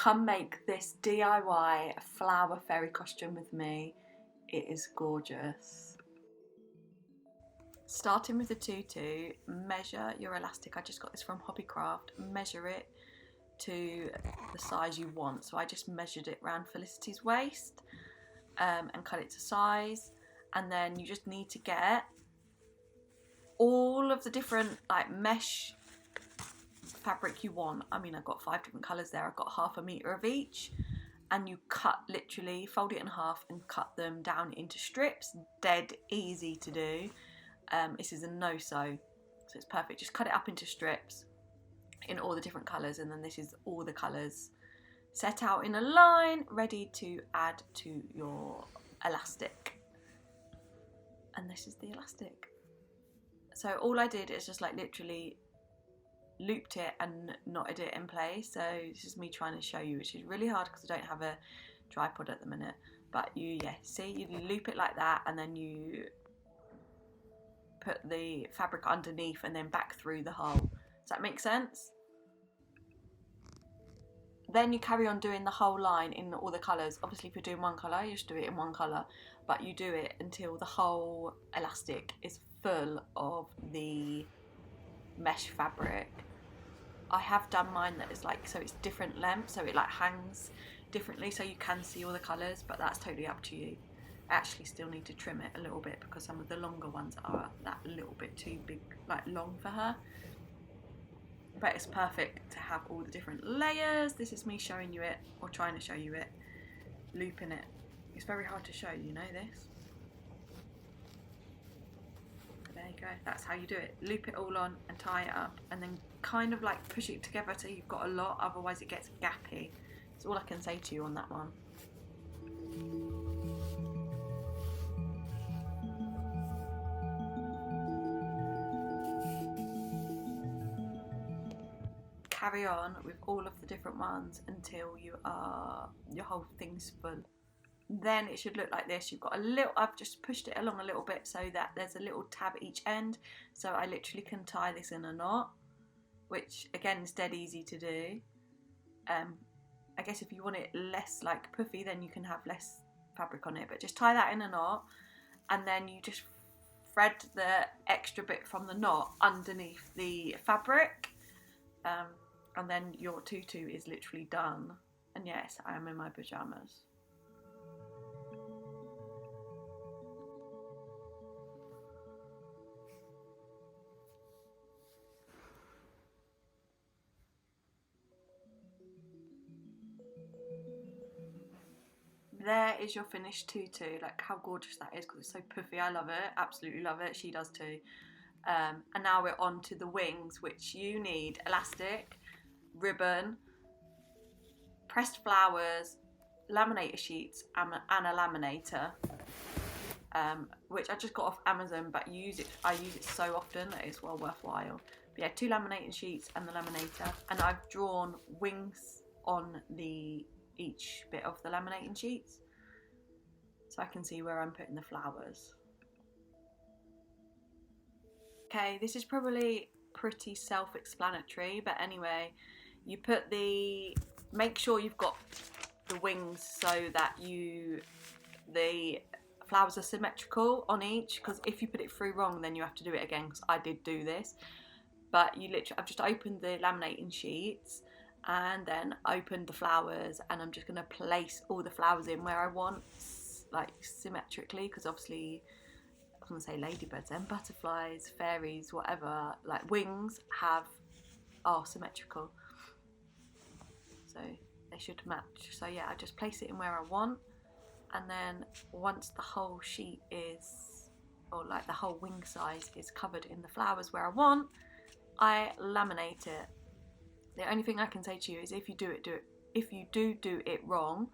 Come make this DIY flower fairy costume with me. It is gorgeous. Starting with the tutu, measure your elastic. I just got this from Hobbycraft. Measure it to the size you want. So I just measured it around Felicity's waist and cut it to size. And then you just need to get all of the different like mesh fabric you want. I mean, I've got 5 different colours there. I've got ½ metre of each. And you cut, literally fold it in half and cut them down into strips. Dead easy to do. This is a no-sew, so it's perfect. Just cut it up into strips in all the different colours, and then this is all the colours set out in a line, ready to add to your elastic. And this is the elastic. So all I did is just like literally looped it and knotted it in place. So this is me trying to show you, which is really hard because I don't have a tripod at the minute. But you loop it like that, and then you put the fabric underneath and then back through the hole. Does that make sense? Then you carry on doing the whole line in all the colours. Obviously if you're doing one colour, you just do it in one colour, but you do it until the whole elastic is full of the mesh fabric. I have done mine that is like, so it's different lengths, so it like hangs differently so you can see all the colours, but that's totally up to you. I actually still need to trim it a little bit because some of the longer ones are that little bit too big, like long for her. But it's perfect to have all the different layers. This is me showing you it, or trying to show you it, looping it. It's very hard to show, you know this. There you go, that's how you do it. Loop it all on and tie it up, and then kind of like push it together so you've got a lot, otherwise it gets gappy. That's all I can say to you on that one. Carry on with all of the different ones until your whole thing's full. Then it should look like this. You've got a little, I've just pushed it along a little bit so that there's a little tab at each end, so I literally can tie this in a knot, which again is dead easy to do. I guess if you want it less like puffy, then you can have less fabric on it, but just tie that in a knot, and then you just thread the extra bit from the knot underneath the fabric, and then your tutu is literally done. And yes, I am in my pyjamas. There is your finished tutu. Like how gorgeous that is, because it's so puffy. I love it, absolutely love it. She does too. And now we're on to the wings, which you need elastic, ribbon, pressed flowers, laminator sheets, and a laminator, which I just got off Amazon, but I use it so often that it's well worthwhile. But yeah, 2 laminating sheets and the laminator, and I've drawn wings on each bit of the laminating sheets, so I can see where I'm putting the flowers. Okay, this is probably pretty self-explanatory, but anyway, you put make sure you've got the wings so that the flowers are symmetrical on each, because if you put it through wrong, then you have to do it again, because I did do this. But I've just opened the laminating sheets and then opened the flowers, and I'm just going to place all the flowers in where I want, like symmetrically, because obviously I was going to say ladybirds and butterflies, fairies, whatever, like wings are symmetrical, so they should match. So yeah, I just place it in where I want, and then once the whole sheet is, or like the whole wing size is covered in the flowers where I want, I laminate it. The only thing I can say to you is if you do it wrong,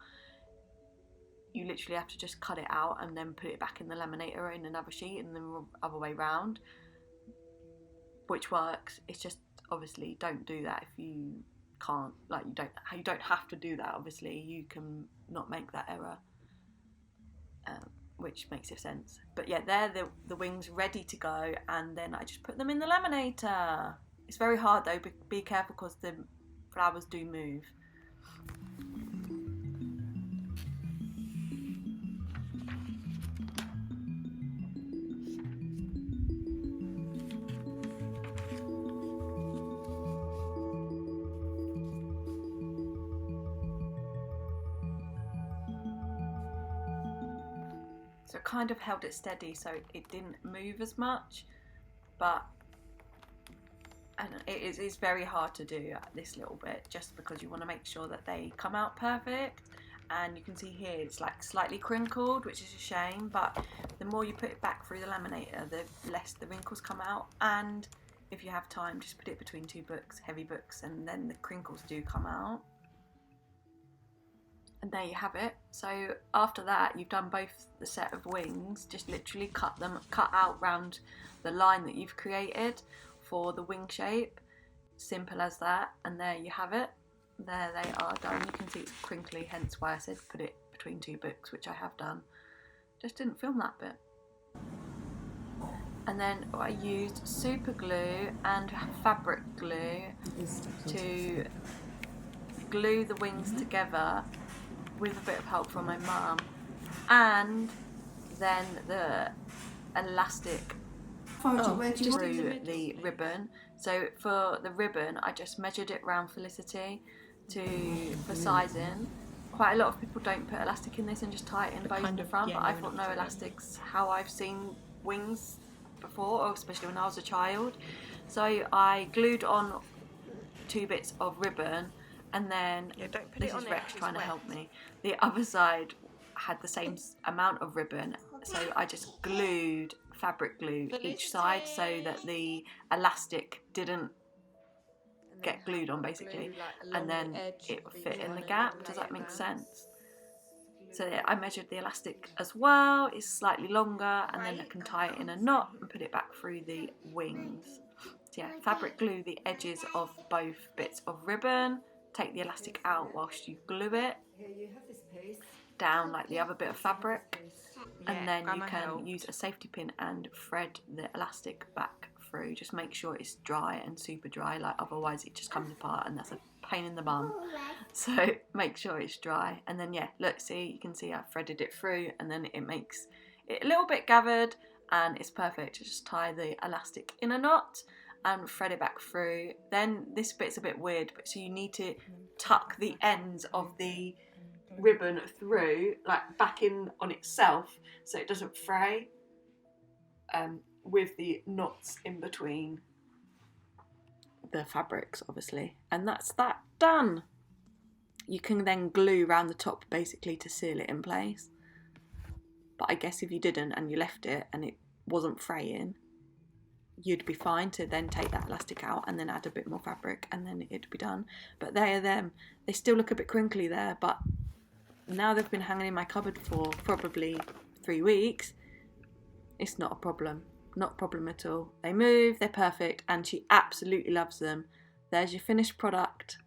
you literally have to just cut it out and then put it back in the laminator in another sheet, and then the other way round, which works. It's just obviously don't do that if you can't, like you don't have to do that. Obviously you can not make that error, which makes sense. But yeah, they're the wings ready to go, and then I just put them in the laminator. It's very hard though, be careful because the flowers do move. So it kind of held it steady so it didn't move as much, but and it is very hard to do this little bit just because you want to make sure that they come out perfect. And you can see here it's like slightly crinkled, which is a shame, but the more you put it back through the laminator, the less the wrinkles come out. And if you have time, just put it between two books, heavy books, and then the crinkles do come out. And there you have it. So after that, you've done both the set of wings. Just literally cut out round the line that you've created for the wing shape. Simple as that. And there you have it. There they are done. You can see it's crinkly, hence why I said put it between two books, which I have done. Just didn't film that bit. And then I used super glue and fabric glue to glue the wings together with a bit of help from my mum, and then the elastic through the ribbon. So for the ribbon, I just measured it round Felicity for sizing. Quite a lot of people don't put elastic in this and just tie it in bows in the front, but I thought no elastic's how I've seen wings before, or especially when I was a child. So I glued on 2 bits of ribbon, and then this is Rex trying to help me. The other side had the same amount of ribbon, so I just glued fabric glue each side so that the elastic didn't get glued on basically, and then it would fit in the gap. Does that make sense? So yeah, I measured the elastic as well. It's slightly longer, and then I can tie it in a knot and put it back through the wings. So yeah, fabric glue the edges of both bits of ribbon. Take the elastic out whilst you glue it down like the other bit of fabric, and then you can use a safety pin and thread the elastic back through. Just make sure it's dry and super dry, like otherwise it just comes apart and that's a pain in the bum. So make sure it's dry, and then yeah, look, see, you can see I threaded it through, and then it makes it a little bit gathered, and it's perfect. Just tie the elastic in a knot and thread it back through. Then this bit's a bit weird, but so you need to tuck the ends of the ribbon through, like back in on itself, so it doesn't fray, with the knots in between the fabrics, obviously. And that's that done. You can then glue around the top basically to seal it in place. But I guess if you didn't and you left it and it wasn't fraying, you'd be fine to then take that elastic out and then add a bit more fabric, and then it'd be done. But they are them. They still look a bit crinkly there, but now they've been hanging in my cupboard for probably 3 weeks. It's not a problem. Not a problem at all. They move, they're perfect, and she absolutely loves them. There's your finished product.